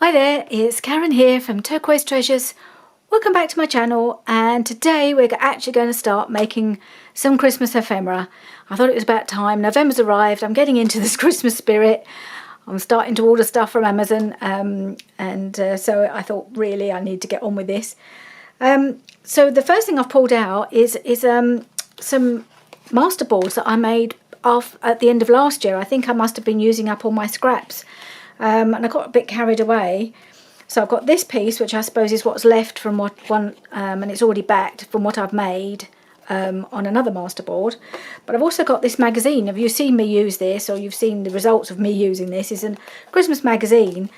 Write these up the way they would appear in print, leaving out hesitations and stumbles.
Hi there, it's Karen here from Turquoise Treasures. Welcome back to my channel, and today we're actually going to start making some Christmas ephemera. I thought it was about time. November's arrived, I'm getting into this Christmas spirit. I'm starting to order stuff from Amazon, so I thought really I need to get on with this. So the first thing I've pulled out is some masterboards that I made off at the end of last year. I think I must have been using up all my scraps. And I got a bit carried away, so I've got this piece, which I suppose is what's left from and it's already backed from what I've made on another masterboard. But I've also got this magazine. Have you seen me use this, or you've seen the results of me using this? It's a Christmas magazine,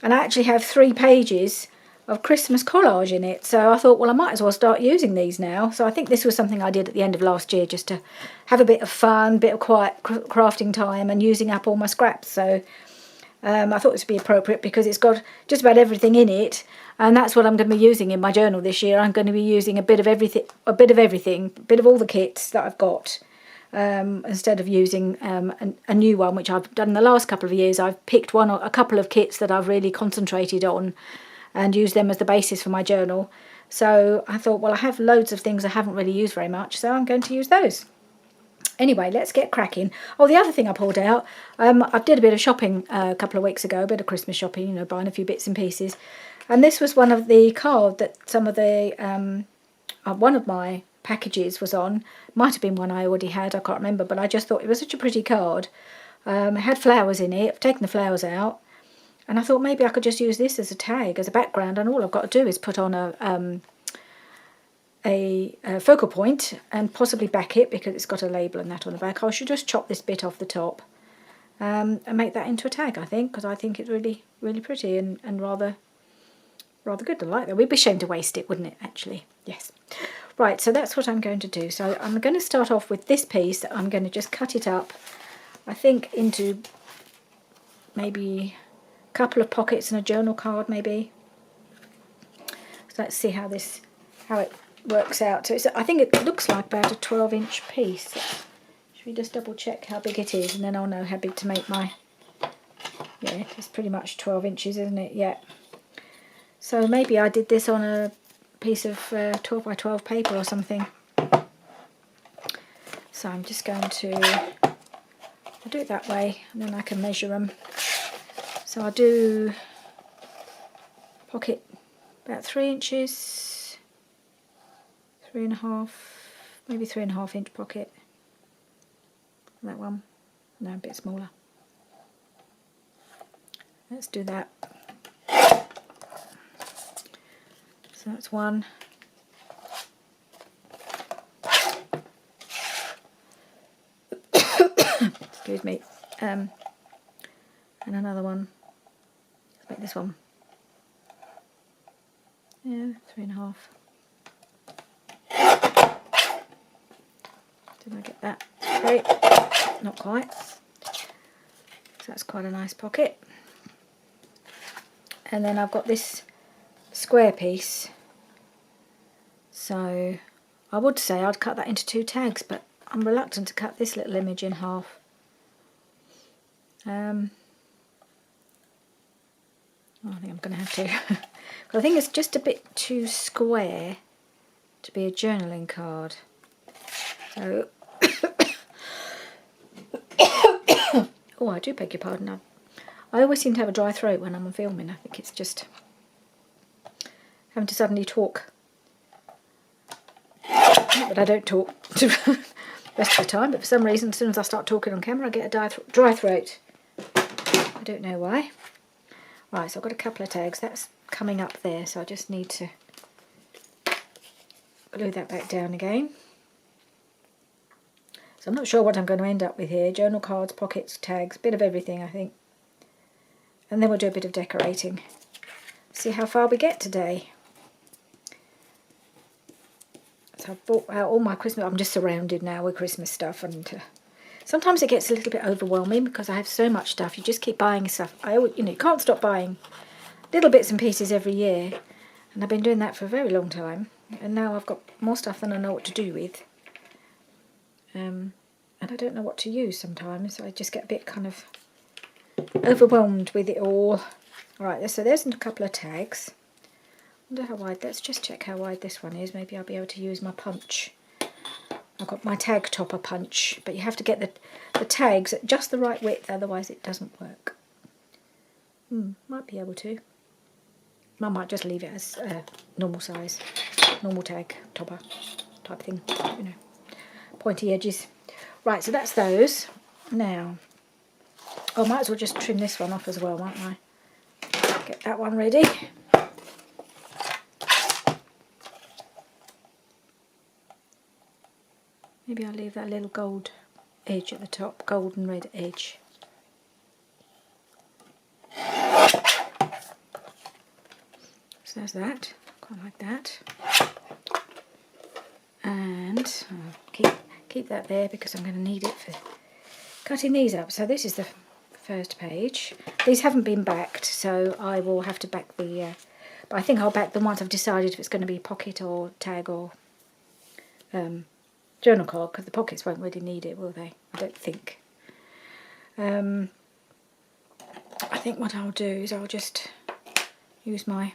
and I actually have 3 pages of Christmas collage in it. So I thought, well, I might as well start using these now. So I think this was something I did at the end of last year, just to have a bit of fun, bit of quiet crafting time, and using up all my scraps. So I thought this would be appropriate because it's got just about everything in it, and that's what I'm going to be using in my journal this year. I'm going to be using a bit of everything, a bit of all the kits that I've got, instead of using a new one, which I've done the last couple of years. I've picked a couple of kits that I've really concentrated on and used them as the basis for my journal. So I thought, well, I have loads of things I haven't really used very much, so I'm going to use those. Anyway, let's get cracking. Oh, the other thing I pulled out, I did a bit of shopping a couple of weeks ago, a bit of Christmas shopping, you know, buying a few bits and pieces. And this was one of the cards that some of the, one of my packages was on. Might have been one I already had, I can't remember, but I just thought it was such a pretty card. It had flowers in it. I've taken the flowers out, and I thought maybe I could just use this as a tag, as a background, and all I've got to do is put on a focal point and possibly back it, because it's got a label and that on the back. I should just chop this bit off the top and make that into a tag, I think, because I think it's really, really pretty and rather good. I like that. We'd be ashamed to waste it, wouldn't it, actually? Yes. Right, so that's what I'm going to do. So I'm going to start off with this piece. I'm going to just cut it up, I think, into maybe a couple of pockets and a journal card, maybe. So let's see how it works out. So I think it looks like about a 12-inch piece. Should we just double check how big it is, and then I'll know how big to make my... Yeah, it's pretty much 12 inches, isn't it? Yeah. So maybe I did this on a piece of 12 by 12 paper or something. So I'm just going to... I'll do it that way, and then I can measure them. So I'll do pocket about 3 inches, 3.5, maybe 3.5 inch pocket. That one, no, a bit smaller. Let's do that. So that's one. Excuse me. And another one. Let's make this one. Yeah, 3.5. Did I get that? Okay, not quite. So that's quite a nice pocket. And then I've got this square piece. So I would say I'd cut that into 2 tags, but I'm reluctant to cut this little image in half. I think I'm going to have to. I think it's just a bit too square to be a journaling card. So, oh, I do beg your pardon. I always seem to have a dry throat when I'm filming. I think it's just having to suddenly talk. Not that I don't talk the rest of the time, but for some reason, as soon as I start talking on camera, I get a dry throat. I don't know why. Right, so I've got a couple of tags. That's coming up there, so I just need to glue that back down again. So I'm not sure what I'm going to end up with here. Journal cards, pockets, tags, bit of everything, I think. And then we'll do a bit of decorating. See how far we get today. So I've bought out all my Christmas. I'm just surrounded now with Christmas stuff, and sometimes it gets a little bit overwhelming because I have so much stuff. You just keep buying stuff. You can't stop buying little bits and pieces every year, and I've been doing that for a very long time. And now I've got more stuff than I know what to do with. And I don't know what to use sometimes. I just get a bit kind of overwhelmed with it all. Right, so there's a couple of tags. I wonder how wide, let's just check how wide this one is. Maybe I'll be able to use my punch. I've got my tag topper punch, but you have to get the tags at just the right width, otherwise it doesn't work. Might be able to. I might just leave it as normal size, normal tag topper type thing, you know, pointy edges. Right, so that's those. Now, I might as well just trim this one off as well, mightn't I? Get that one ready. Maybe I'll leave that little gold edge at the top, gold and red edge. So there's that, quite like that. And I'll keep that there because I'm going to need it for cutting these up. So this is the first page. These haven't been backed, so I will have to back the, but I think I'll back them once I've decided if it's going to be pocket or tag or journal card, because the pockets won't really need it, will they? I don't think. I think what I'll do is I'll just use my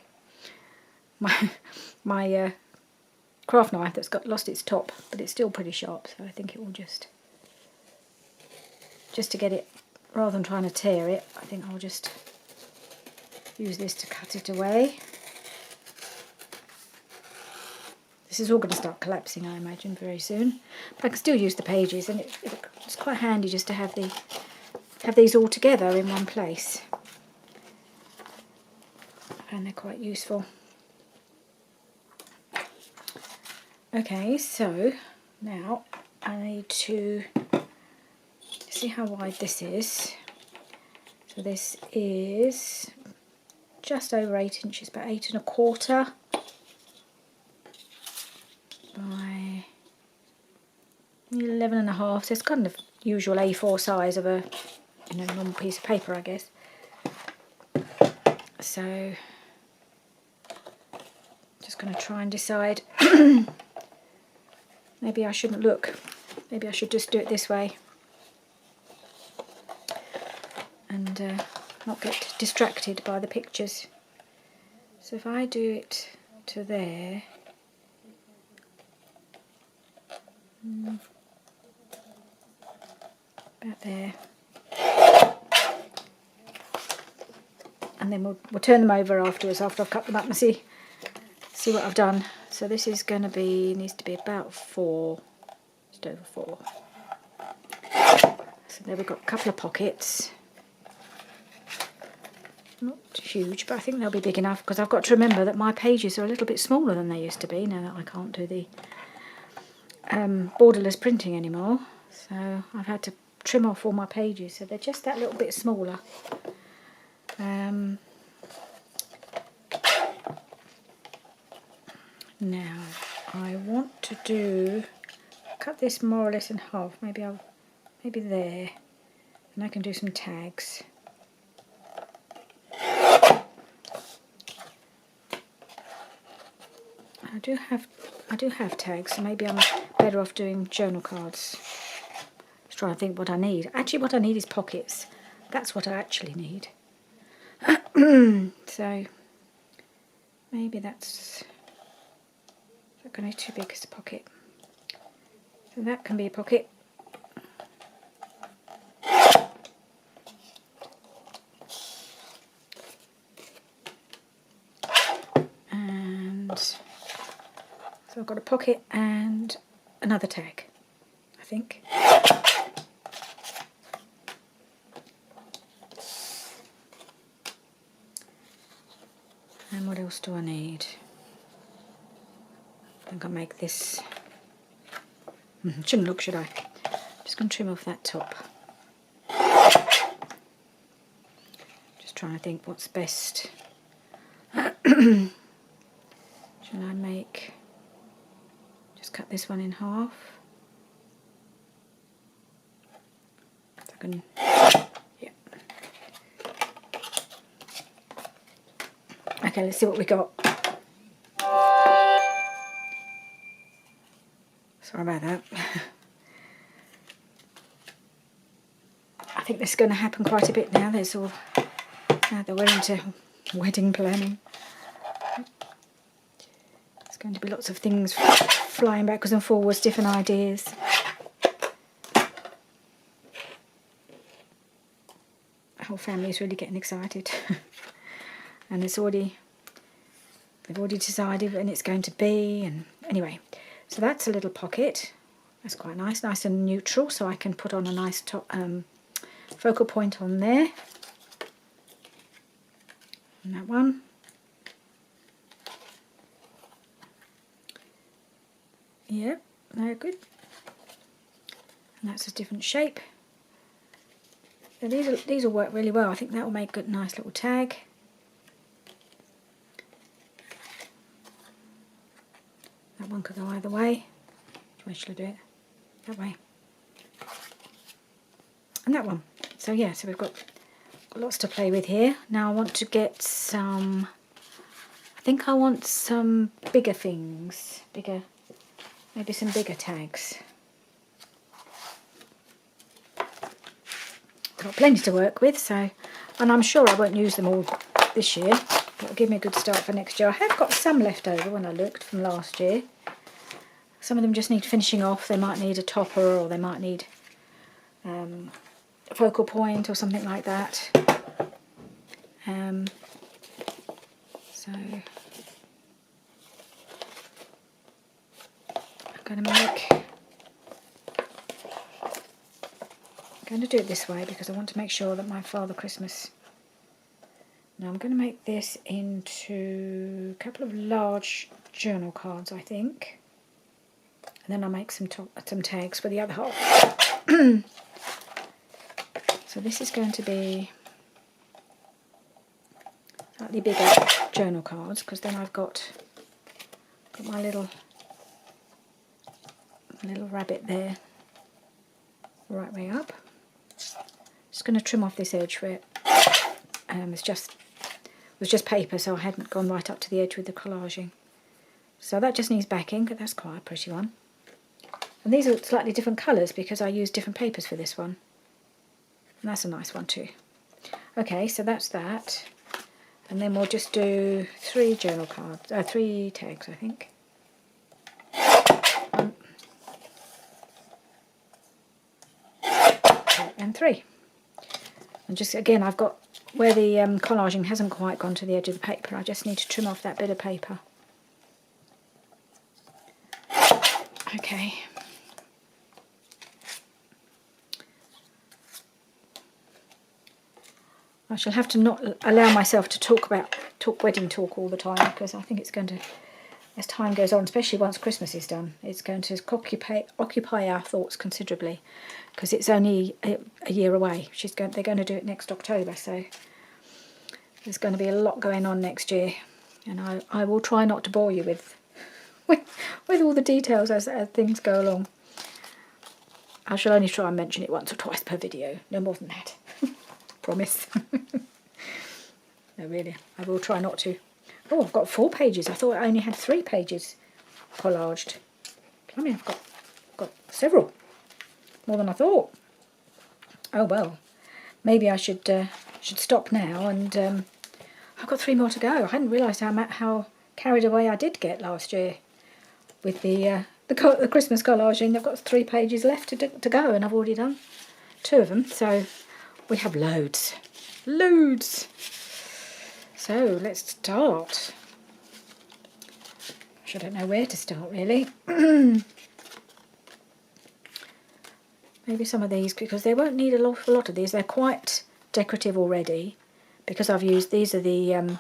craft knife that's lost its top, but it's still pretty sharp, so I think it will just to get it, rather than trying to tear it, I think I'll just use this to cut it away. This is all going to start collapsing, I imagine, very soon. But I can still use the pages, and it's quite handy just to have these all together in one place. And they're quite useful. Okay, so now I need to see how wide this is. So this is just over 8 inches, about 8 1/4 by 11 1/2. So it's kind of usual A4 size of a normal piece of paper, I guess. So just going to try and decide. Maybe I shouldn't look. Maybe I should just do it this way and not get distracted by the pictures. So if I do it to there, about there, and then we'll turn them over afterwards, after I've cut them up, and see what I've done. So this is going to be, needs to be about 4, just over 4. So there we've got a couple of pockets. Not huge, but I think they'll be big enough, because I've got to remember that my pages are a little bit smaller than they used to be, now that I can't do the borderless printing anymore. So I've had to trim off all my pages, so they're just that little bit smaller. Now I want to cut this more or less in half. Maybe there, and I can do some tags. I do have tags, so maybe I'm better off doing journal cards. Just trying to think what I need. Actually, what I need is pockets. That's what I actually need. So maybe that's not going to be too big as a pocket. So that can be a pocket. And so I've got a pocket and another tag, I think. And what else do I need? I think I'll make this. Shouldn't look, should I? Just going to trim off that top. Just trying to think what's best. Shall I make? Just cut this one in half. So I can. Yeah. Okay, let's see what we got. Sorry about that. I think this is going to happen quite a bit now. Now they're willing to wedding planning. There's going to be lots of things flying backwards and forwards, different ideas. The whole family is really getting excited. And they've already decided when it's going to be. And anyway, so that's a little pocket. That's quite nice and neutral, so I can put on a nice top focal point on there. And that one. Yep, they're good. And that's a different shape. So these will work really well. I think that will make a good, nice little tag. That one could go either way. Which way should I do it? That way. And that one. So yeah, so we've got lots to play with here. Now I want to get some, I think I want some bigger things. Maybe some bigger tags. Got plenty to work with, so, and I'm sure I won't use them all this year. That'll give me a good start for next year. I have got some left over when I looked from last year. Some of them just need finishing off. They might need a topper, or they might need a focal point or something like that. So I'm going to do it this way because I want to make sure that my Father Christmas. Now I'm going to make this into a couple of large journal cards, I think, and then I'll make some tags for the other half. So this is going to be slightly bigger journal cards, because then I've got my little rabbit there, right way up. Just going to trim off this edge where it was just paper, so I hadn't gone right up to the edge with the collaging. So that just needs backing, but that's quite a pretty one. And these are slightly different colours because I used different papers for this one. And that's a nice one too. Okay, so that's that. And then we'll just do 3 journal cards, 3 tags, I think. 1, 2, and 3. And just again, I've got where the collaging hasn't quite gone to the edge of the paper. I just need to trim off that bit of paper. Okay. I shall have to not allow myself to talk wedding talk all the time, because I think it's going to, as time goes on, especially once Christmas is done, it's going to occupy our thoughts considerably, because it's only a year away. They're going to do it next October, so there's going to be a lot going on next year, and I will try not to bore you with all the details as things go along. I shall only try and mention it once or twice per video, no more than that. Promise. No, really, I will try not to. Oh, I've got 4 pages. I thought I only had 3 pages collaged. I mean, I've got several, more than I thought. Oh well, maybe I should stop now. And I've got 3 more to go. I hadn't realised how carried away I did get last year with the Christmas collaging. I've got 3 pages left to go, and I've already done 2 of them. So we have loads. So let's start. I don't know where to start really. Maybe some of these, because they won't need a lot of these. They're quite decorative already, because I've used, these are the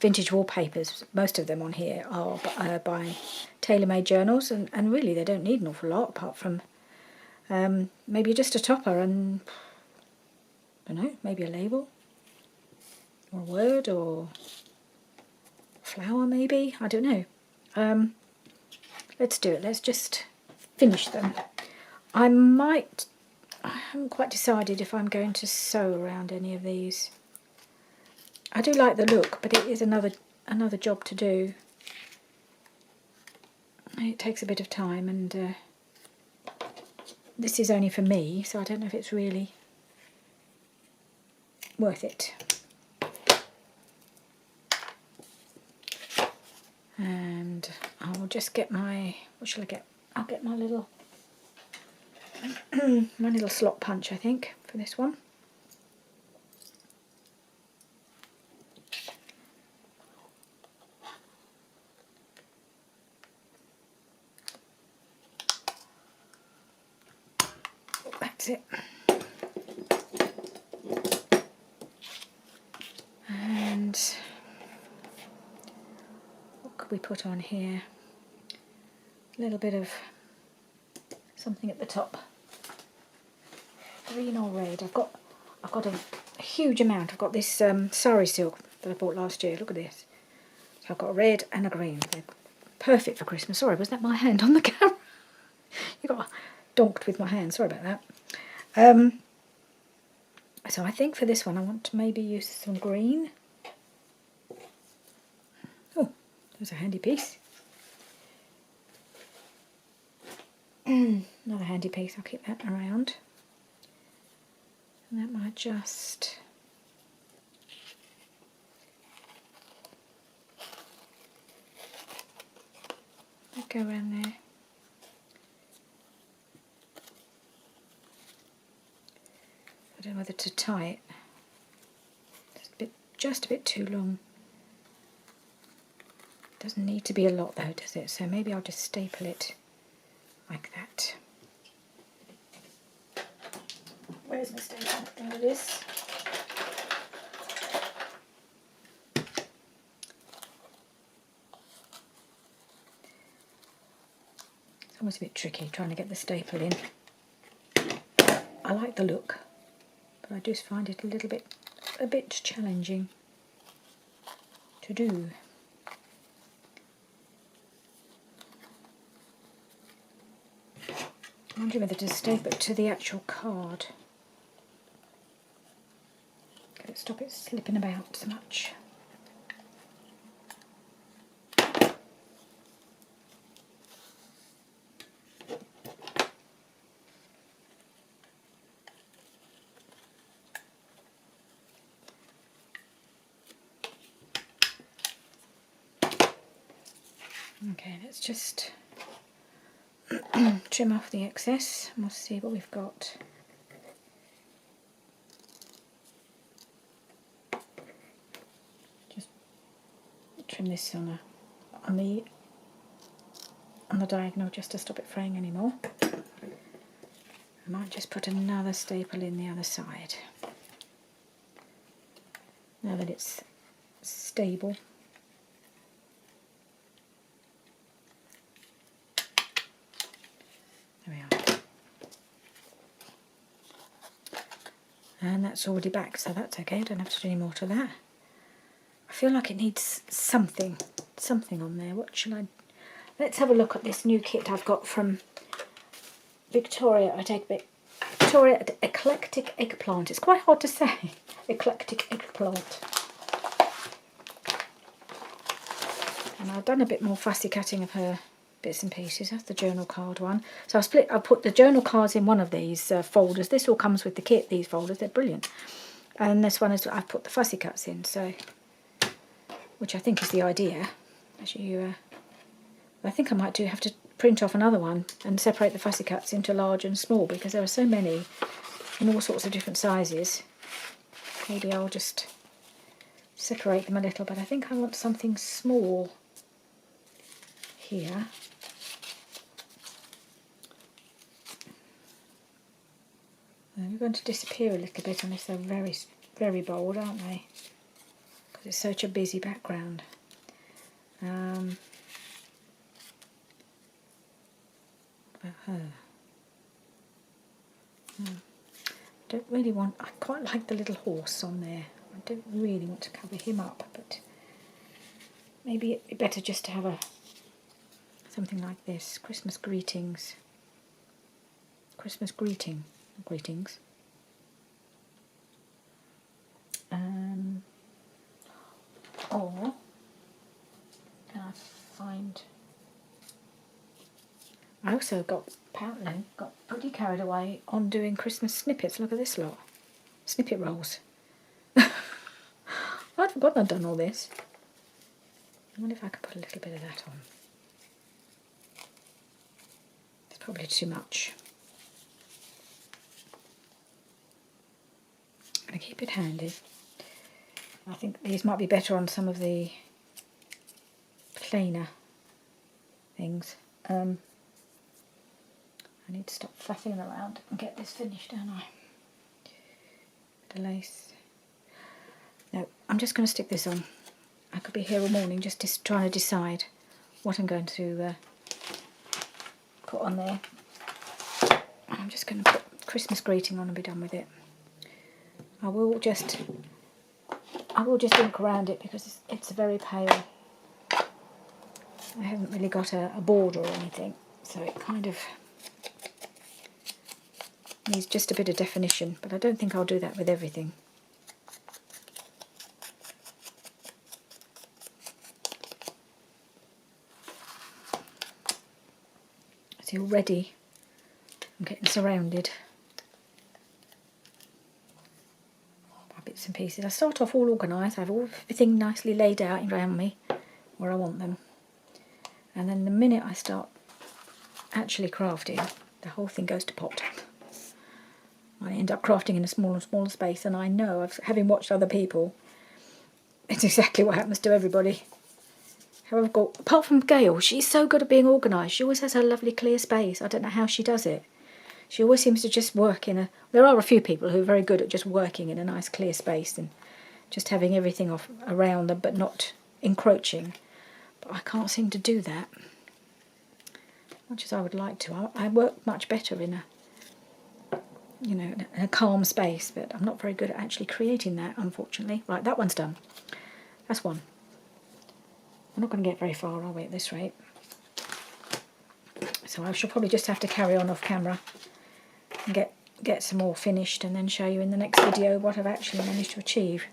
vintage wallpapers. Most of them on here are by tailor-made journals, and really they don't need an awful lot, apart from maybe just a topper and, I don't know, maybe a label or a word or a flower maybe, I don't know. Let's do it. Let's just finish them. I haven't quite decided if I'm going to sew around any of these. I do like the look, but it is another job to do. It takes a bit of time, and this is only for me, so I don't know if it's really worth it. And I will just get my, what shall I get? I'll get my little, my little slot punch, I think, for this one. That's it. And what could we put on here? A little bit of something at the top. Green or red. I've got a huge amount. I've got this sari silk that I bought last year. Look at this. So I've got a red and a green. They're perfect for Christmas. Sorry, was that my hand on the camera? You got donked with my hand. Sorry about that. So I think for this one I want to maybe use some green. Oh, there's a handy piece. Another handy piece. I'll keep that around. And that might just go around there. I don't know whether to tie it. Just a bit too long. Doesn't need to be a lot though, does it? So maybe I'll just staple it like that. Where's my staple? There it is. It's almost a bit tricky trying to get the staple in. I like the look, but I just find it a bit challenging to do. I'm wondering whether to staple it to the actual card. Stop it slipping about so much. Okay, let's just trim off the excess and we'll see what we've got. Just trim this on the diagonal just to stop it fraying anymore. I might just put another staple in the other side. Now that it's stable. There we are. And that's already back, so that's okay. I don't have to do any more to that. I feel like it needs something on there. What shall I... Let's have a look at this new kit I've got from Victoria. Victoria Eclectic Eggplant. It's quite hard to say. Eclectic Eggplant. And I've done a bit more fussy cutting of her bits and pieces. That's the journal card one. So I'll put the journal cards in one of these folders. This all comes with the kit, these folders. They're brilliant. And this one is I've put the fussy cuts in, so which I think is the idea. I think I might have to print off another one and separate the fussy cuts into large and small because there are so many in all sorts of different sizes. Maybe I'll just separate them a little, but I think I want something small here. They're going to disappear a little bit unless they're very, very bold, aren't they? Because it's such a busy background. About her. Don't really want... I quite like the little horse on there. I don't really want to cover him up, but maybe it'd be better just to have something like this. Christmas greetings. Christmas greetings. Or can I find... I also apparently got pretty carried away on doing Christmas snippets. Look at this lot. Snippet rolls. I'd forgotten I'd done all this. I wonder if I could put a little bit of that on. It's probably too much. I'm going to keep it handy. I think these might be better on some of the plainer things. I need to stop faffing around and get this finished, don't I? Bit of lace. No, I'm just going to stick this on. I could be here all morning just trying to decide what I'm going to put on there. I'm just going to put Christmas greeting on and be done with it. I will just ink around it because it's very pale. I haven't really got a border or anything, so it kind of needs just a bit of definition, but I don't think I'll do that with everything. See, already I'm getting surrounded by bits and pieces. I start off all organised, I have everything nicely laid out around me where I want them. And then the minute I start actually crafting, the whole thing goes to pot. I end up crafting in a smaller and smaller space, and I know, having watched other people, it's exactly what happens to everybody. However, apart from Gail, she's so good at being organised. She always has her lovely clear space. I don't know how she does it. She always seems to just work in a... There are a few people who are very good at just working in a nice clear space and just having everything off around them but not encroaching. But I can't seem to do that, much as I would like to. I work much better in a calm space, but I'm not very good at actually creating that, unfortunately. Right, that one's done. That's one. We're not going to get very far, are we, at this rate? So I shall probably just have to carry on off camera and get some more finished and then show you in the next video what I've actually managed to achieve.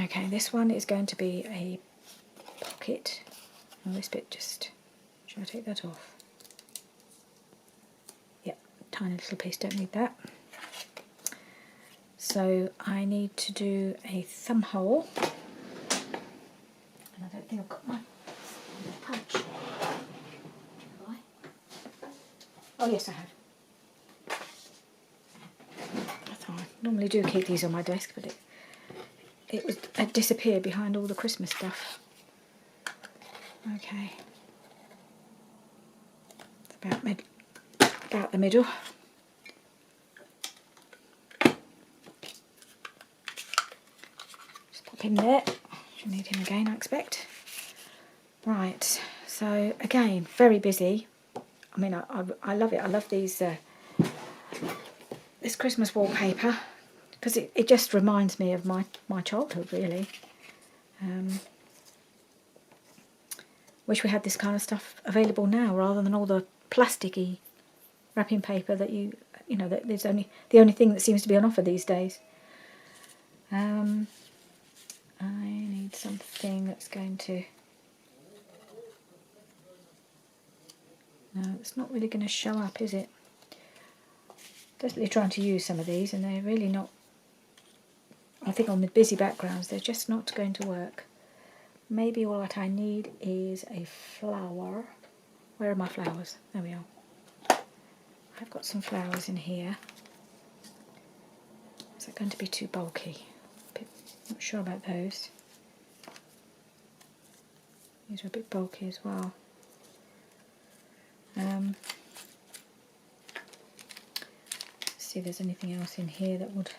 Okay, this one is going to be a pocket. And this bit just... Should I take that off? Yep, tiny little piece, don't need that. So I need to do a thumb hole. And I don't think I've got my punch. Have I? Oh yes, I have. I normally do keep these on my desk, but it disappeared behind all the Christmas stuff. Okay. It's about the middle. Just pop in there. She'll need him again, I expect. Right, so again, very busy. I mean, I love it. I love these this Christmas wallpaper because it just reminds me of my childhood, really. Wish we had this kind of stuff available now rather than all the plasticky wrapping paper that that there's the only thing that seems to be on offer these days. I need something that's going to... No, it's not really going to show up, is it? Definitely trying to use some of these and they're really not... I think on the busy backgrounds they're just not going to work. Maybe what I need is a flower. Where are my flowers? There we are. I've got some flowers in here. Is that going to be too bulky? Not sure about those. These are a bit bulky as well. Let's see if there's anything else in here that would...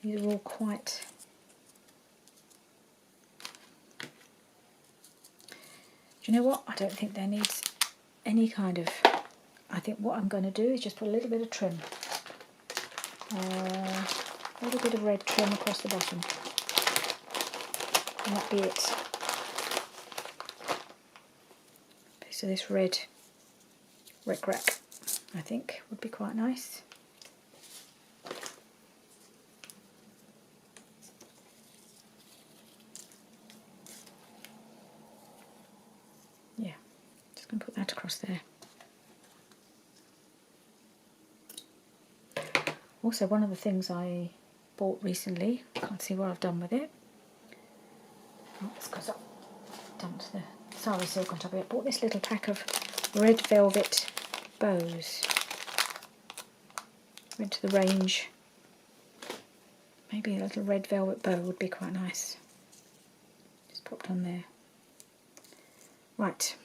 These are all quite... Do you know what? I don't think there needs any kind of... I think what I'm going to do is just put a little bit of trim. A little bit of red trim across the bottom. And that'd be it. A piece of this red rec, I think, would be quite nice. Yeah, just going to put that across there. Also, one of the things I bought recently, can't see what I've done with it, Oh, it's because I've dumped the sari silk on top of it. Bought this little pack of red velvet bows. Went to the range. Maybe a little red velvet bow would be quite nice. Just popped on there. Right.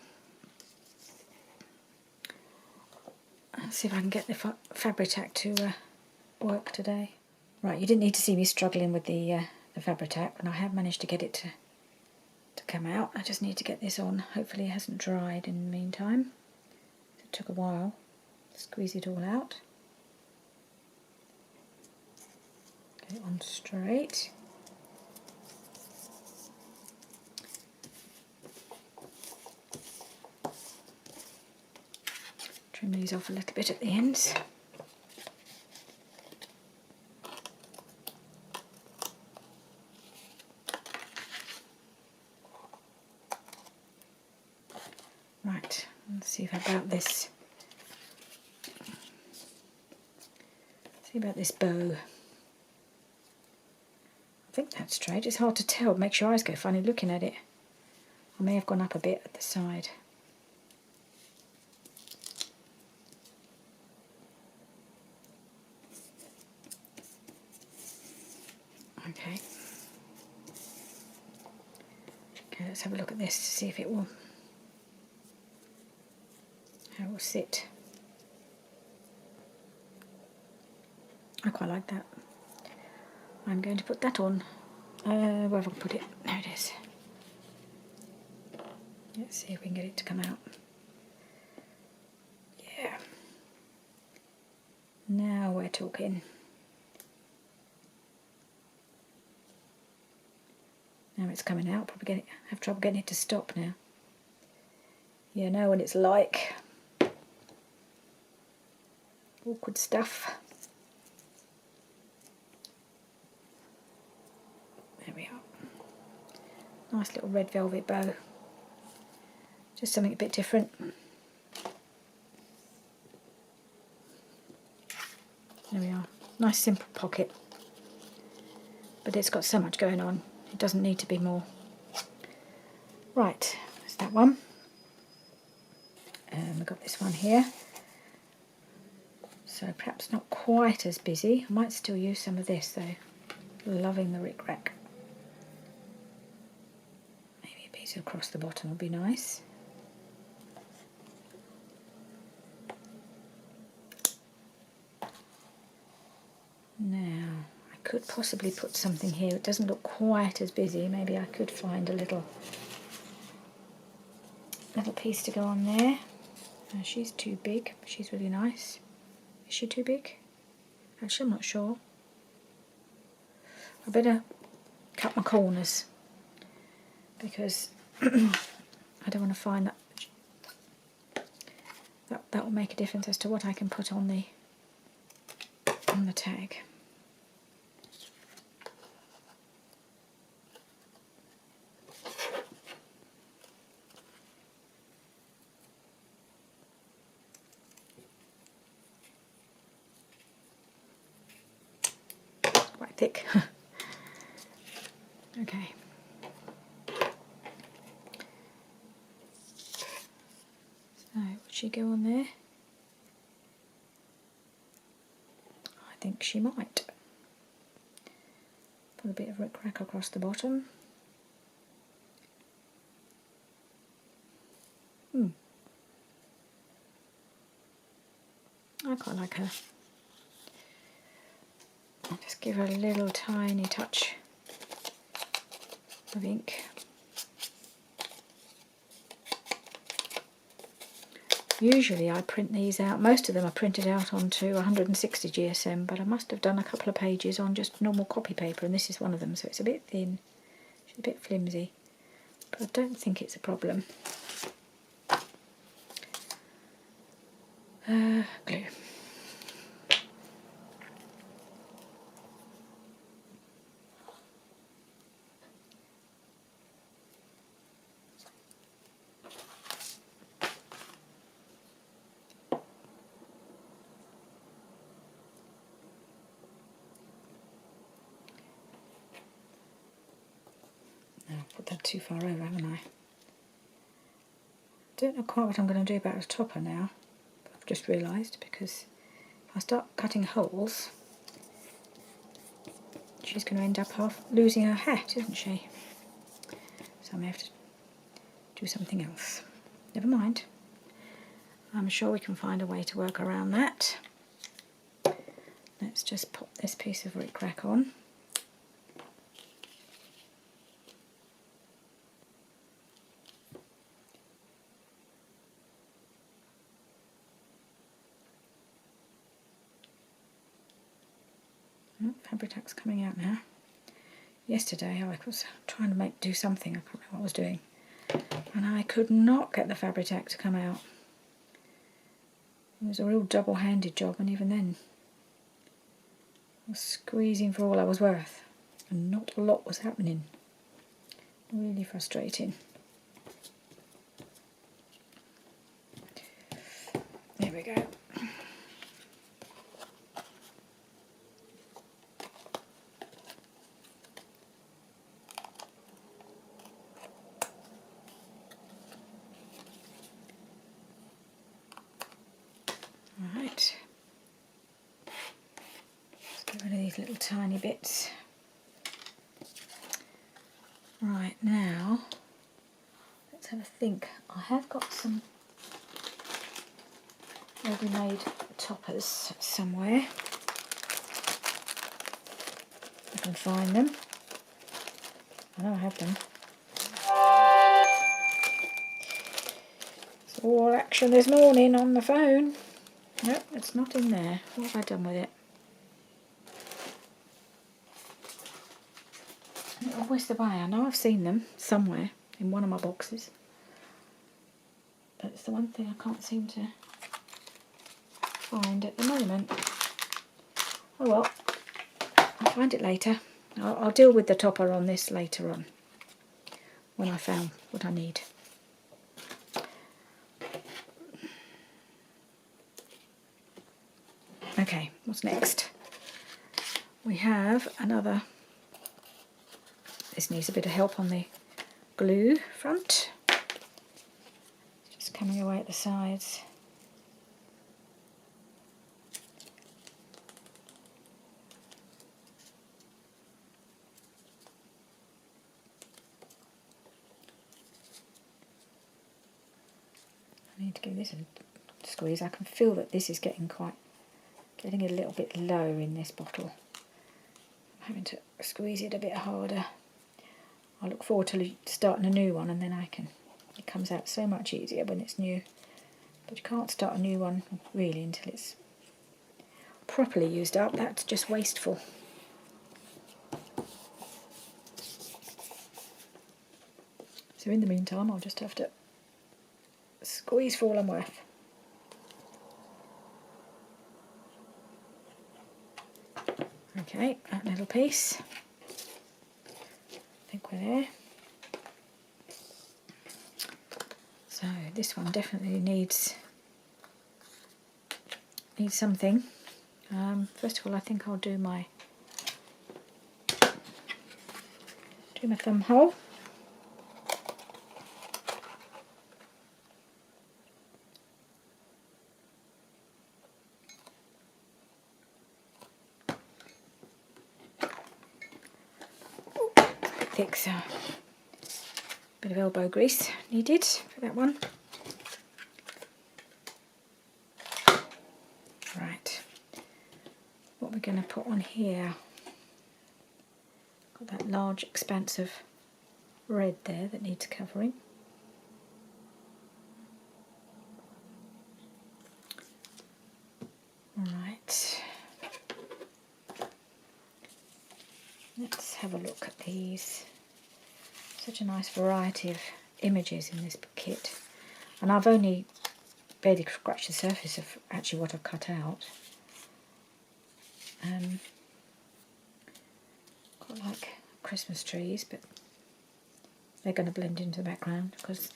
Let's see if I can get the Fabri-Tac to work today. Right, you didn't need to see me struggling with the Fabri-Tac, and I have managed to get it to come out. I just need to get this on. Hopefully it hasn't dried in the meantime. It took a while. Squeeze it all out. Get it on straight. Trim these off a little bit at the ends. Right, let's see about this. See about this bow. I think that's straight. It's hard to tell. It makes your eyes go funny looking at it. I may have gone up a bit at the side. Okay. Okay, let's have a look at this to see if it will, how it will sit. I quite like that. I'm going to put that on. Where have I put it? There it is. Let's see if we can get it to come out. Yeah. Now we're talking. Now it's coming out. Probably have trouble getting it to stop now. You know what it's like. Awkward stuff. There we are. Nice little red velvet bow. Just something a bit different. There we are. Nice simple pocket. But it's got so much going on. It doesn't need to be more. Right, there's that one. We've got this one here. So perhaps not quite as busy. I might still use some of this though. Loving the rickrack. Maybe a piece across the bottom would be nice. Now, I could possibly put something here. It doesn't look quite as busy. Maybe I could find a little piece to go on there. She's too big. She's really nice. Is she too big? Actually, I'm not sure. I better cut my corners because I don't want to find that will make a difference as to what I can put on the tag. Quite thick. Okay. So, would she go on there? I think she might. Put a bit of rickrack across the bottom. I quite like her. I'll just give her a little tiny touch of ink. Usually I print these out, most of them are printed out onto 160 GSM, but I must have done a couple of pages on just normal copy paper, and this is one of them, so it's a bit thin, she's a bit flimsy, but I don't think it's a problem. Glue. I've put that too far over, haven't I? Don't know quite what I'm going to do about the topper now. I've just realised, because if I start cutting holes, she's going to end up half losing her hat, isn't she? So I may have to do something else. Never mind. I'm sure we can find a way to work around that. Let's just pop this piece of rickrack on. Oh, Fabri-Tac's coming out now. Yesterday I was trying to do something, I can't remember what I was doing, and I could not get the Fabri-Tac to come out. It was a real double-handed job, and even then I was squeezing for all I was worth and not a lot was happening. Really frustrating. There we go. Right, let's get rid of these little tiny bits. Right, now let's have a think. I have got some ready-made toppers somewhere. I can find them. I know I have them. It's all action this morning on the phone. Nope, it's not in there. What have I done with it? It always the way. I know I've seen them somewhere in one of my boxes, but it's the one thing I can't seem to find at the moment. Oh well, I'll find it later. I'll deal with the topper on this later on, when I found what I need. Okay, what's next? We have another. This needs a bit of help on the glue front. It's just coming away at the sides. I need to give this a squeeze. I can feel that this is getting a little bit low in this bottle. I'm having to squeeze it a bit harder. I look forward to starting a new one, and then it comes out so much easier when it's new. But you can't start a new one really until it's properly used up. That's just wasteful. So in the meantime, I'll just have to squeeze for all I'm worth. Okay, that little piece. I think we're there. So this one definitely needs something. First of all, I think I'll do my thumb hole. Thick, so bit of elbow grease needed for that one. Right, what we're going to put on here, got that large expanse of red there that needs covering. Right, let's have a look at these. Such a nice variety of images in this kit, and I've only barely scratched the surface of actually what I've cut out. Quite like Christmas trees, but they're going to blend into the background because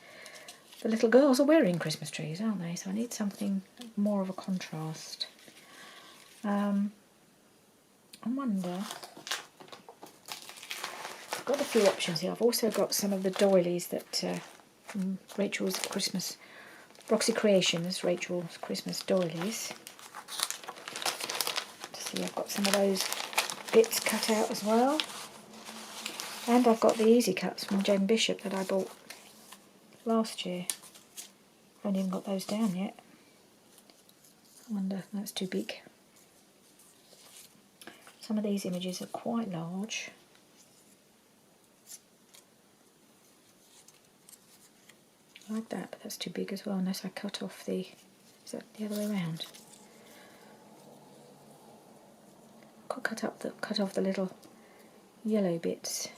the little girls are wearing Christmas trees, aren't they? So I need something more of a contrast. I wonder got a few options here. I've also got some of the doilies that Rachel's Christmas, Roxy Creations, Rachel's Christmas doilies. See, I've got some of those bits cut out as well. And I've got the easy cuts from Jen Bishop that I bought last year. I haven't even got those down yet. I wonder, that's too big. Some of these images are quite large. I like that, but that's too big as well, unless I cut off the... Is that the other way around? I've got to cut off the little yellow bits.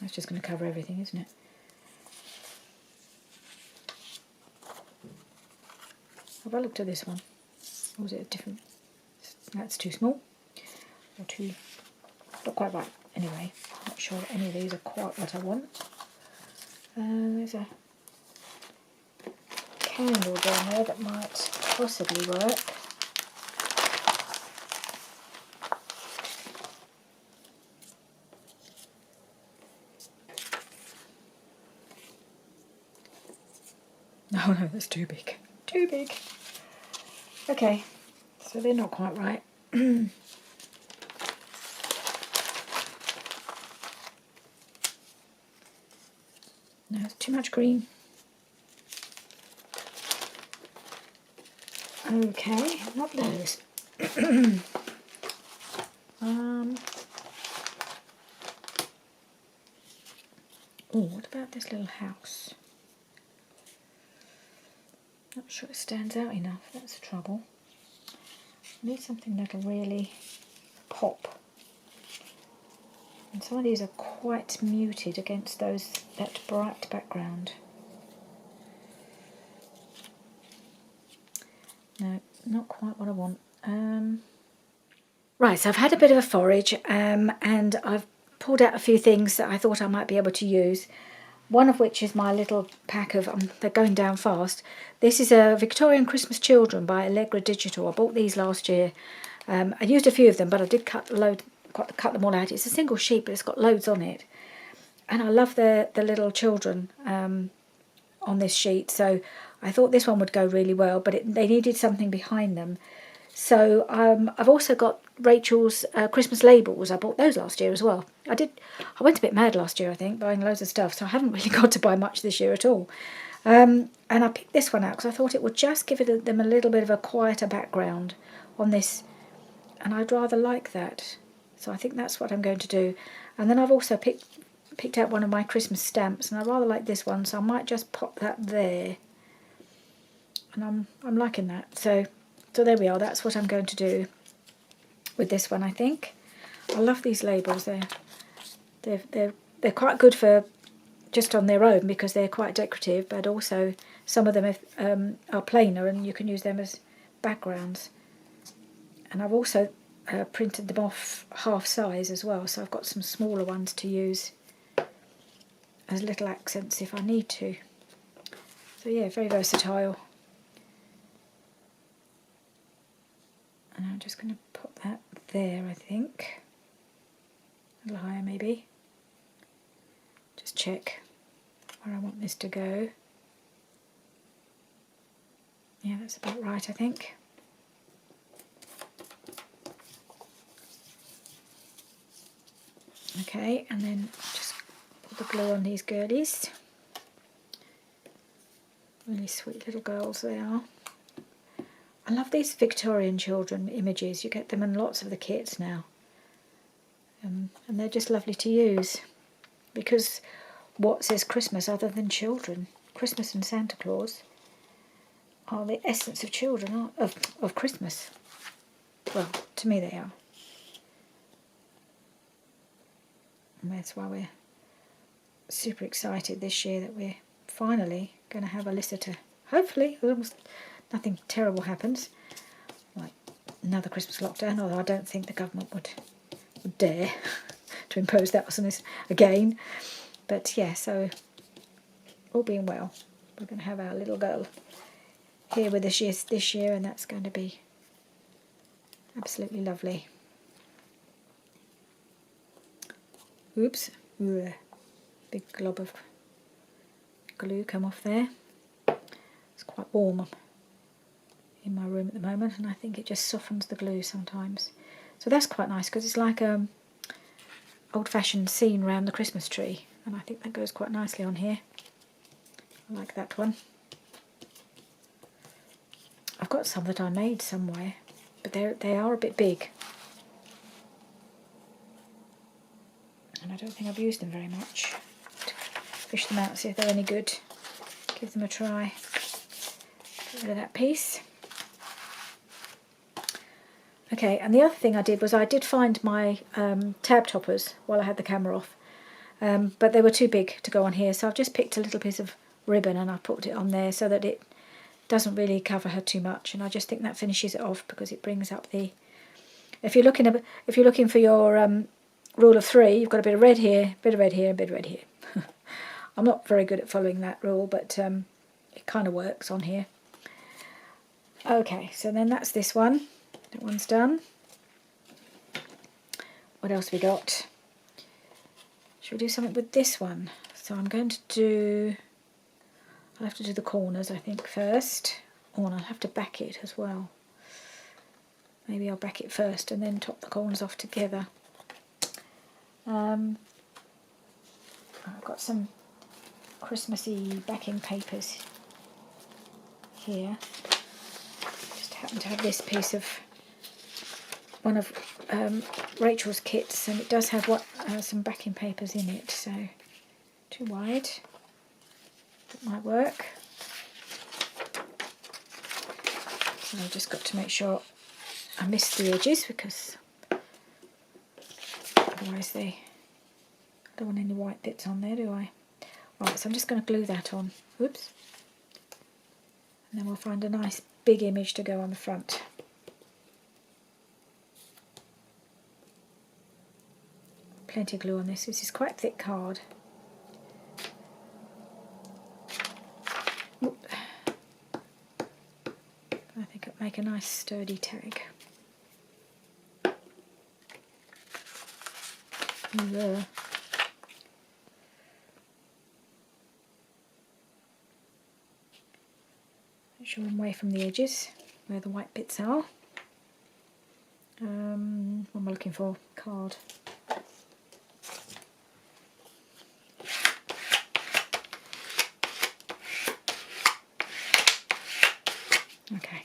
That's just going to cover everything, isn't it? Have I looked at this one? Or was it a different... That's too small. Or too... Not quite right. Anyway, not sure that any of these are quite what I want. There's a candle down there that might possibly work. Oh no, that's too big. Too big. Okay, so they're not quite right. No, it's too much green. Okay, not those. Oh, what about this little house? Not sure it stands out enough, that's the trouble. I need something that'll really pop. And some of these are quite muted against that bright background. No, not quite what I want. Right, so I've had a bit of a forage and I've pulled out a few things that I thought I might be able to use. One of which is my little pack of, they're going down fast. This is a Victorian Christmas Children by Allegra Digital. I bought these last year. I used a few of them, but I did cut them all out. It's a single sheet, but it's got loads on it. And I love the little children on this sheet, so I thought this one would go really well, but they needed something behind them. So I've also got Rachel's Christmas labels. I bought those last year as well. I went a bit mad last year, I think, buying loads of stuff, so I haven't really got to buy much this year at all. And I picked this one out because I thought it would just give them a little bit of a quieter background on this, and I'd rather like that. So I think that's what I'm going to do. And then I've also picked out one of my Christmas stamps, and I rather like this one, so I might just pop that there. And I'm liking that. So there we are. That's what I'm going to do with this one, I think. I love these labels. They're quite good for just on their own because they're quite decorative, but also some of them are plainer and you can use them as backgrounds. And I've also printed them off half size as well, so I've got some smaller ones to use as little accents if I need to. So yeah, very versatile. And I'm just going to put that there, I think. A little higher maybe. Just check where I want this to go. Yeah, that's about right, I think. Okay, and then just put the glue on these girlies. Really sweet little girls they are. I love these Victorian children images. You get them in lots of the kits now. And they're just lovely to use. Because what says Christmas other than children? Christmas and Santa Claus are the essence of children, of Christmas. Well, to me they are. And that's why we're super excited this year that we're finally going to have Alyssa to, hopefully, nothing terrible happens, like another Christmas lockdown, although I don't think the government would dare to impose that on us again. But yeah, so all being well, we're going to have our little girl here with us this year, and that's going to be absolutely lovely. Oops. Ugh. Big glob of glue come off there. It's quite warm in my room at the moment, and I think it just softens the glue sometimes. So that's quite nice because it's like old-fashioned scene around the Christmas tree, and I think that goes quite nicely on here. I like that one. I've got some that I made somewhere, but they are a bit big, and I don't think I've used them very much. Fish them out, see if they're any good. Give them a try. Get rid of that piece. Okay, and the other thing I did was I did find my tab toppers while I had the camera off, but they were too big to go on here, so I've just picked a little piece of ribbon and I put it on there so that it doesn't really cover her too much, and I just think that finishes it off because it brings up the... If you're looking for your rule of 3, you've got a bit of red here, a bit of red here, a bit of red here. I'm not very good at following that rule, but it kind of works on here. Okay, so then that's this one. That one's done. What else we got? Should we do something with this one? So I'm going to do... I'll have to do the corners, I think, first. Oh, and I'll have to back it as well. Maybe I'll back it first and then top the corners off together. I've got some Christmassy backing papers here. Just happen to have this piece of one of Rachel's kits, and it does have some backing papers in it, so too wide. That might work. So I've just got to make sure I miss the edges, because otherwise I don't want any white bits on there, do I? Right, so I'm just going to glue that on. Oops. And then we'll find a nice big image to go on the front. Plenty of glue on this. This is quite thick card. Oop. I think it'll make a nice sturdy tag. There. Make sure I'm away from the edges where the white bits are. What am I looking for? Card. Okay.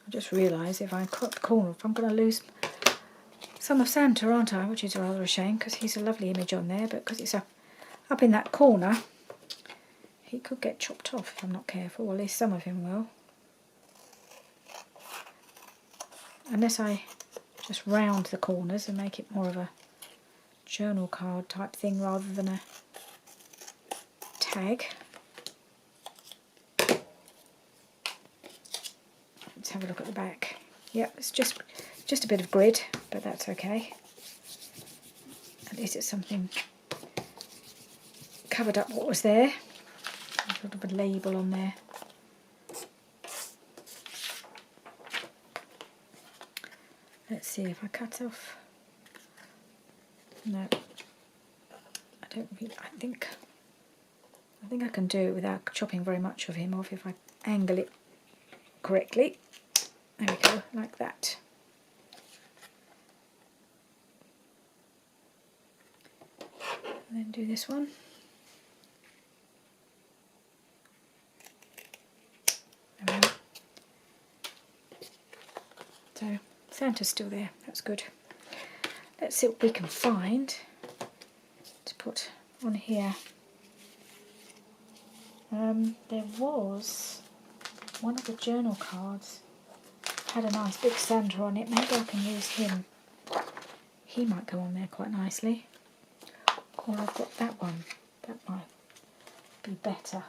I just realised if I cut the corner off, I'm going to lose some of Santa, aren't I? Which is rather a shame, because he's a lovely image on there, but because it's up in that corner, he could get chopped off if I'm not careful, or at least some of him will. Unless I just round the corners and make it more of a journal card type thing rather than a tag. Let's have a look at the back. Yep, it's just a bit of grid, but that's okay. At least it's something covered up what was there. A sort of a label on there. Let's see if I cut off. No, I don't really. I think I can do it without chopping very much of him off if I angle it correctly. There we go, like that. And then do this one. There we go. So Santa's still there, that's good. Let's see what we can find to put on here. There was one of the journal cards had a nice big Santa on it. Maybe I can use him. He might go on there quite nicely. Or I've got that one. That might be better.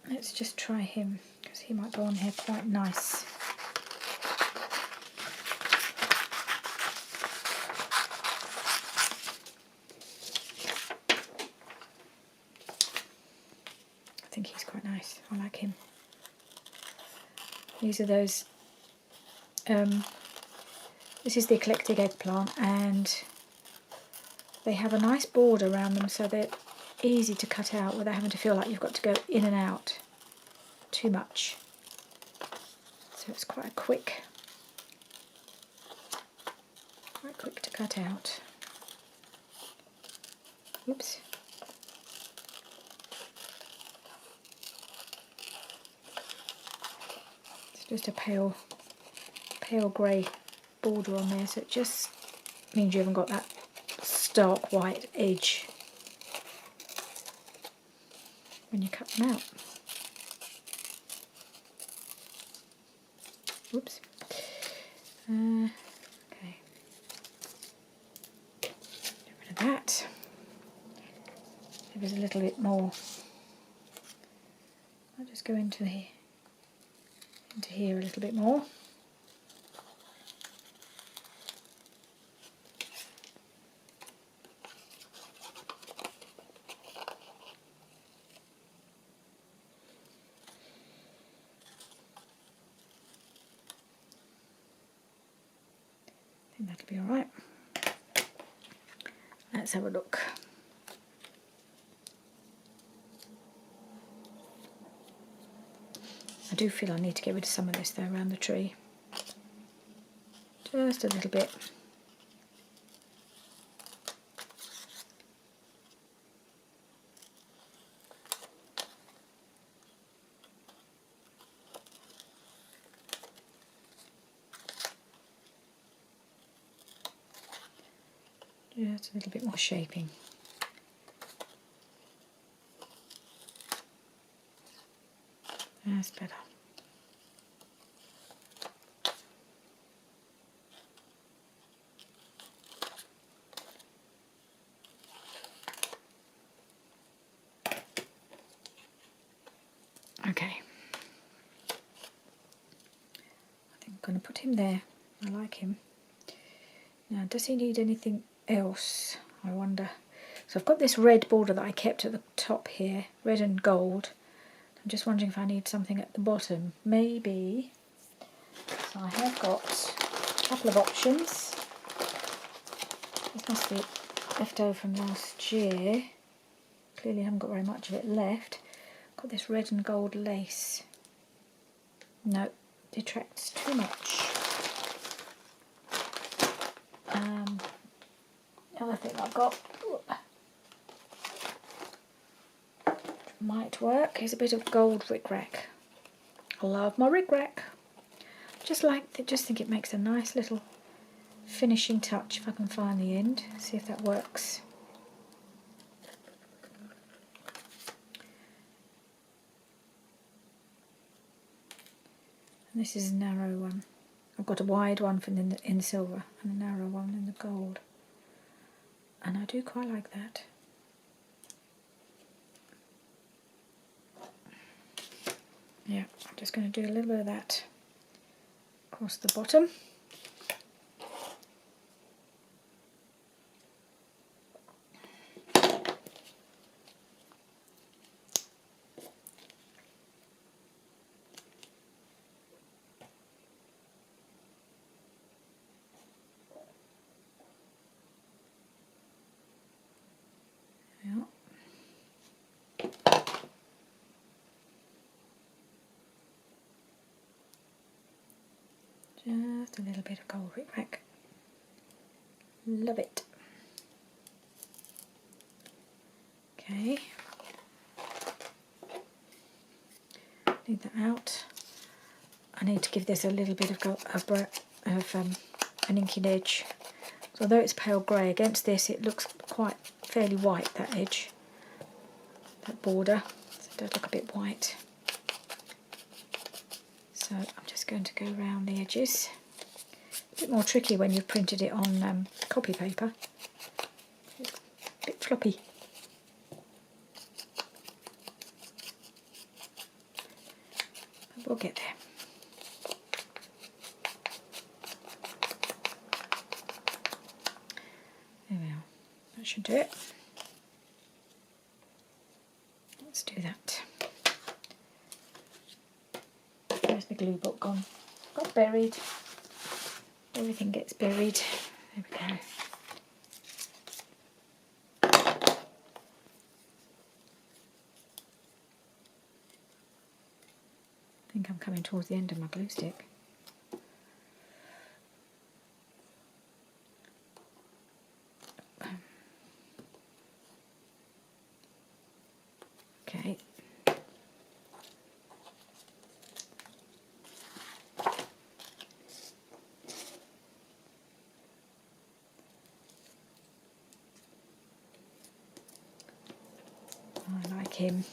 Let's just try him, because he might go on here quite nice. nice. I like him. These are those, this is the eclectic eggplant, and they have a nice border around them, so they're easy to cut out without having to feel like you've got to go in and out too much. So it's quite quick to cut out. Oops. It's just a pale grey border on there, so it just means you haven't got that stark white edge when you cut them out. Oops. Okay. Get rid of that. If there's a little bit more, I'll just go into here a little bit more. I think that'll be all right. Let's have a look. I do feel I need to get rid of some of this though around the tree. Just a little bit. Just a little bit more shaping. That's better. Okay. I think I'm going to put him there. I like him. Now, does he need anything else? I wonder. So I've got this red border that I kept at the top here, red and gold. I'm just wondering if I need something at the bottom. Maybe. So I have got a couple of options. This must be left over from last year. Clearly I haven't got very much of it left. Got this red and gold lace. No, detracts too much. The other thing I've got might work is a bit of gold rickrack. I love my rickrack. Just think it makes a nice little finishing touch. If I can find the end, see if that works. And this is a narrow one. I've got a wide one in the silver and a narrow one in the gold, and I do quite like that. Yeah, I'm just going to do a little bit of that across the bottom. Just a little bit of gold rickrack. Love it. Okay. Need that out. I need to give this a little bit of an inking edge. So although it's pale grey, against this it looks quite fairly white, that edge, that border. So it does look a bit white. So I'm just going to go around the edges. A bit more tricky when you've printed it on copy paper. It's a bit floppy. But we'll get there. There we are. That should do it. Let's do that. glue book gone? Got buried. Everything gets buried. There we go. I think I'm coming towards the end of my glue stick. Okay. I like him.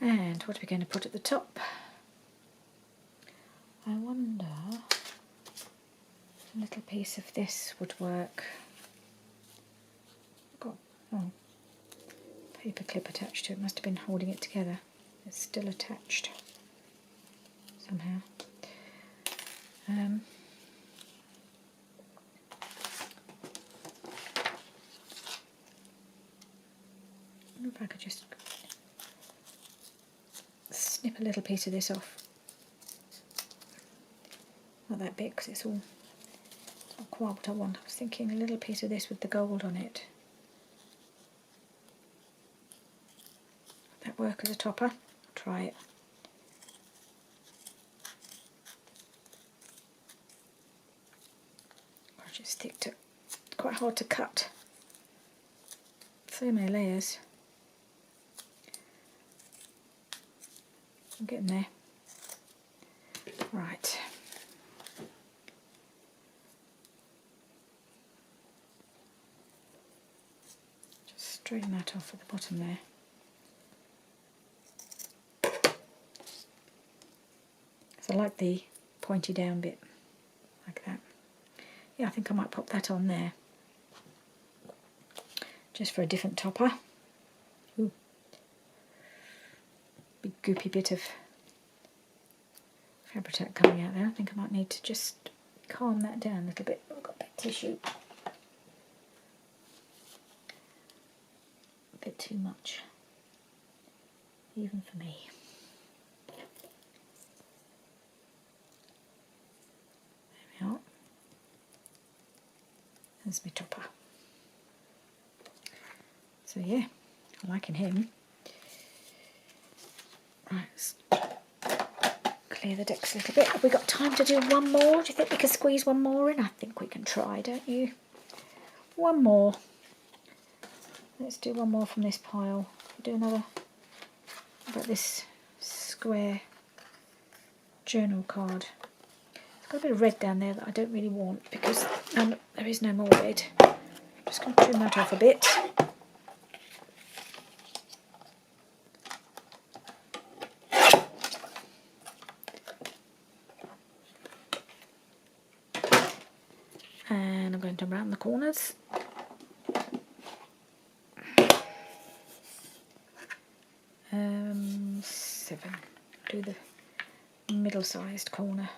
And what are we going to put at the top? I wonder if a little piece of this would work. I've got paper clip attached to it. Must have been holding it together. It's still attached somehow. I wonder if I could just snip a little piece of this off. Not that big because it's not quite what I want. I was thinking a little piece of this with the gold on it. Would that work as a topper? I'll try it. Or just stick to, quite hard to cut. So many layers. I'm getting there. Right. Just straighten that off at the bottom there. So I like the pointy down bit, like that. Yeah, I think I might pop that on there. Just for a different topper. Ooh. Big goopy bit of Fabri-Tac coming out there. I think I might need to just calm that down a little bit. I've got a bit of tissue. A bit too much, even for me. There we are. There's my topper. So yeah, I'm liking him. Right, let's clear the decks a little bit. Have we got time to do one more? Do you think we can squeeze one more in? I think we can try, don't you? One more. Let's do one more from this pile. Do another about this square journal card. It's got a bit of red down there that I don't really want because there is no more red. I'm just going to trim that off a bit. And I'm going to round the corners. Seven. Do the middle-sized corner.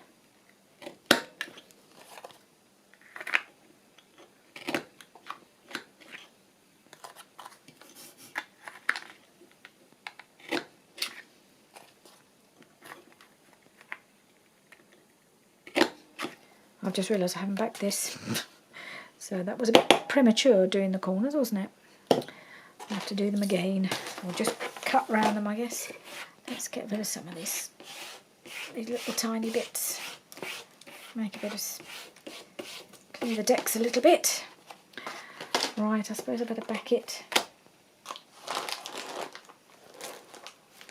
I've just realised I haven't backed this. So that was a bit premature doing the corners, wasn't it? I'll have to do them again. Or just cut round them, I guess. Let's get rid of some of this. These little tiny bits. Make a bit of... clear the decks a little bit. Right, I suppose I better back it.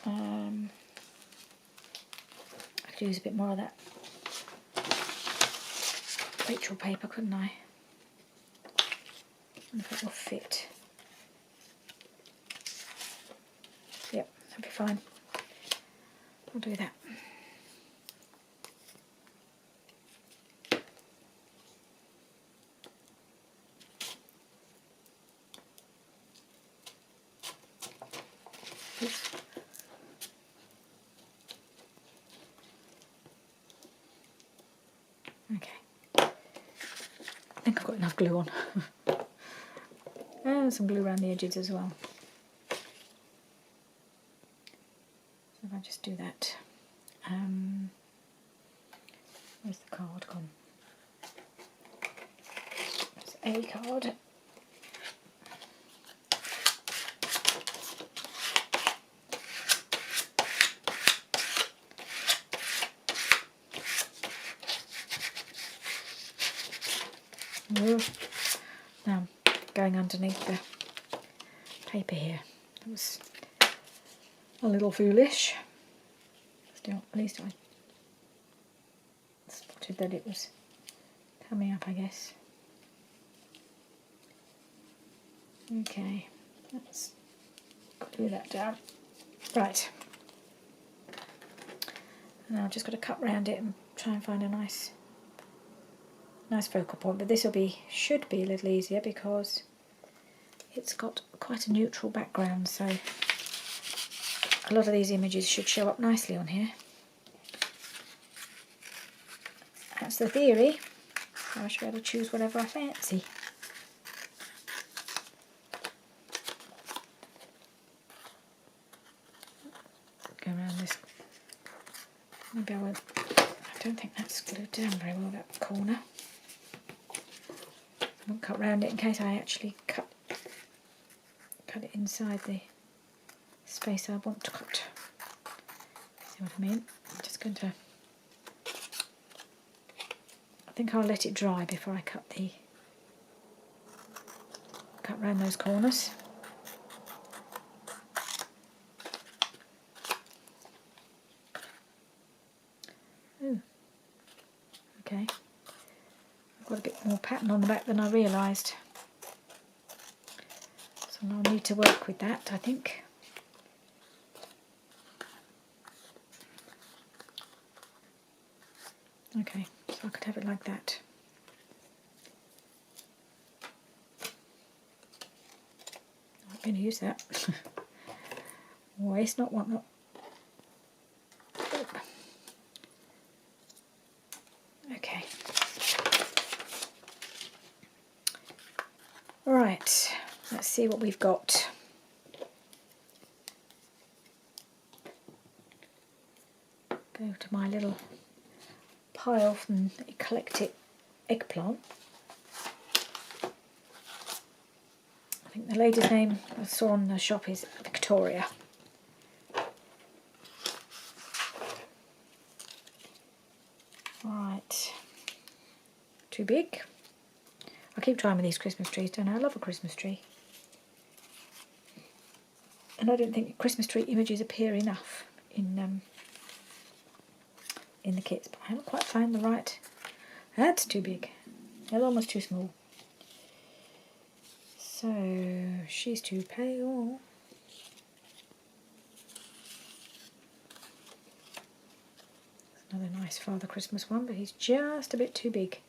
I could use a bit more of that Rachel paper, couldn't I? I wonder if it will fit. Yep, that'll be fine. I'll do that. Okay. I think I've got enough glue on. And some glue around the edges as well. I just do that? Where's the card gone? There's a card. Now going underneath the paper here. That was a little foolish. Still, at least I spotted that it was coming up, I guess. Okay, let's glue that down. Right. And I've just got to cut round it and try and find a nice focal point, but this should be a little easier because it's got quite a neutral background, so a lot of these images should show up nicely on here. That's the theory. I should be able to choose whatever I fancy. Go around this. Maybe I won't. I don't think that's glued down very well, that corner. I won't cut round it in case I actually cut it inside the space I want to cut. See what I mean? I'm just going to. I think I'll let it dry before I cut round those corners. Ooh. Okay. I've got a bit more pattern on the back than I realised. So I'll need to work with that, I think. Okay, so I could have it like that. I'm going to use that. Waste not, want not. Okay. Right, let's see what we've got. Go to my little pile from eclectic eggplant. I think the lady's name I saw on the shop is Victoria. Right, too big. I keep trying with these Christmas trees, don't I? I love a Christmas tree. And I don't think Christmas tree images appear enough in the kits, but I haven't quite found the right. That's too big. That's almost too small. So she's too pale. Another nice Father Christmas one, but he's just a bit too big.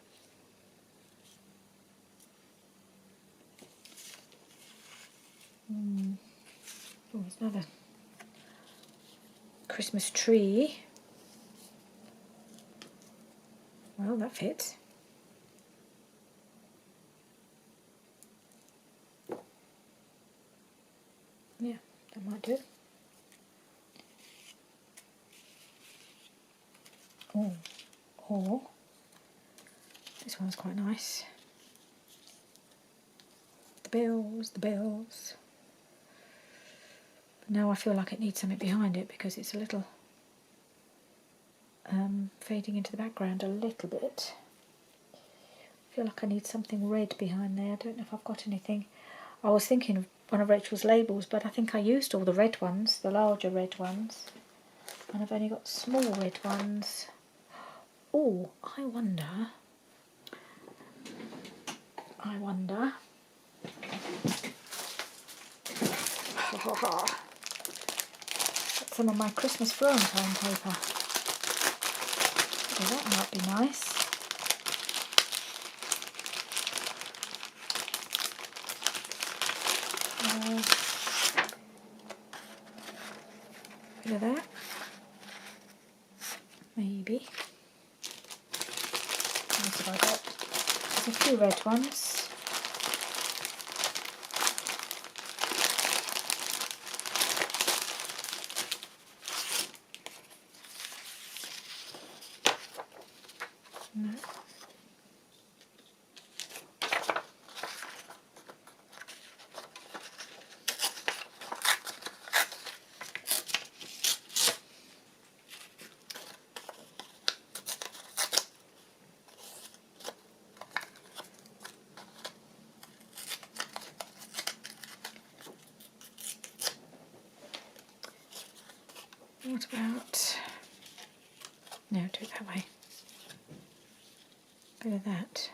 Oh, there's another Christmas tree. Well, that fits. Yeah, that might do. Oh, or this one's quite nice. The bells, the bells. But now I feel like it needs something behind it because it's a little fading into the background a little bit. I feel like I need something red behind there. I don't know if I've got anything. I was thinking of one of Rachel's labels, but I think I used all the red ones, the larger red ones, and I've only got small red ones. Oh, I wonder. That's some of my Christmas Florentine paper. Oh, that might be nice. Bit of that. Maybe. What have I got? There's a few red ones. What about, no, do it that way. Bit of that.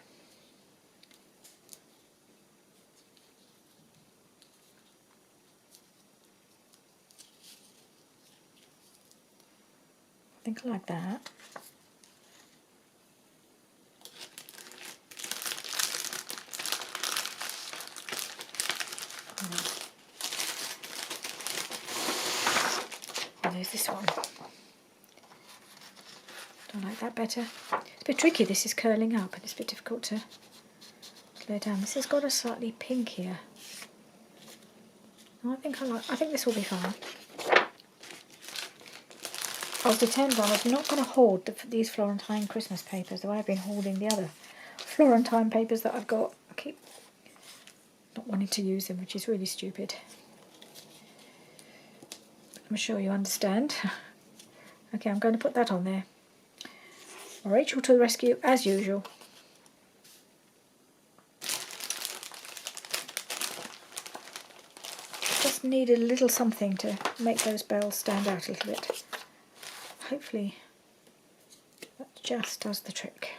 I think I like that. And there's this one. Do I like that better? It's a bit tricky, this is curling up and it's a bit difficult to lay down. This has got a slightly pink here. I think this will be fine. I was determined I was not going to hoard these Florentine Christmas papers the way I've been hoarding the other Florentine papers that I've got. I keep not wanting to use them, which is really stupid. I'm sure you understand. Okay, I'm going to put that on there. Rachel to the rescue, as usual. Just needed a little something to make those bells stand out a little bit. Hopefully that just does the trick.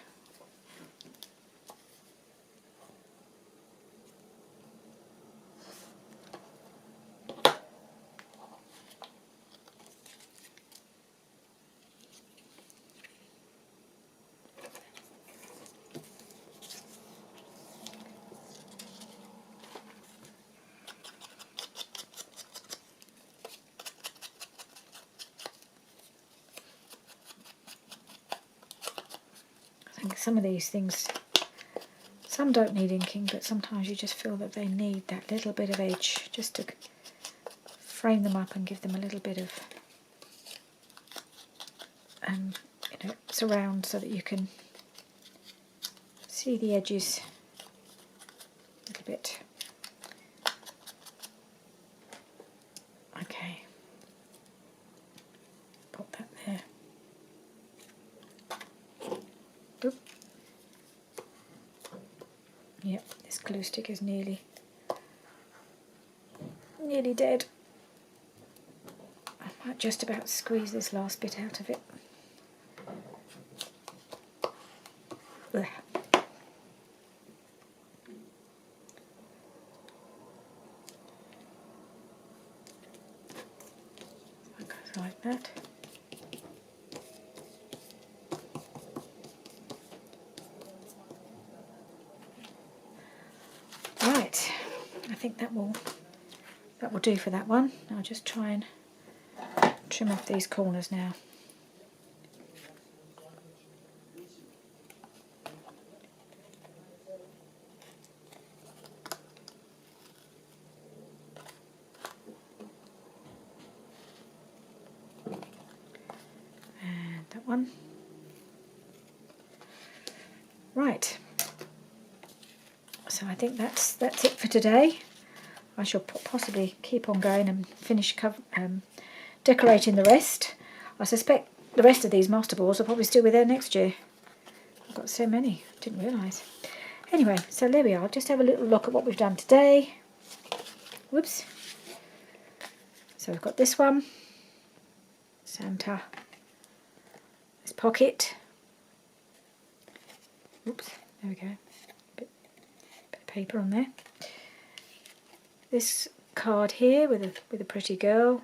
I think some of these things, some don't need inking, but sometimes you just feel that they need that little bit of edge just to frame them up and give them a little bit of surround so that you can see the edges a little bit. Okay, pop that there. Oop. Yep, this glue stick is nearly dead. I might just about squeeze this last bit out of it. Ugh. That goes like that. Right, I think that will do for that one. I'll just try and trim off these corners now. And that one. Right. So I think that's it for today. I shall possibly keep on going and finish decorating the rest. I suspect the rest of these masterboards will probably still be there next year. I've got so many, didn't realise. Anyway, so there we are. Just have a little look at what we've done today. Whoops. So we've got this one, Santa, this pocket. Oops, there we go. Bit of paper on there. This card here with a pretty girl.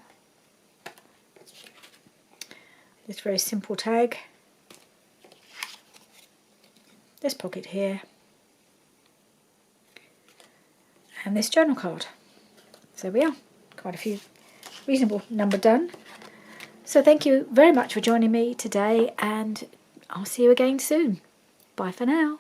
This very simple tag. This pocket here. And this journal card. So we are. Quite a few, reasonable number done. So thank you very much for joining me today, and I'll see you again soon. Bye for now.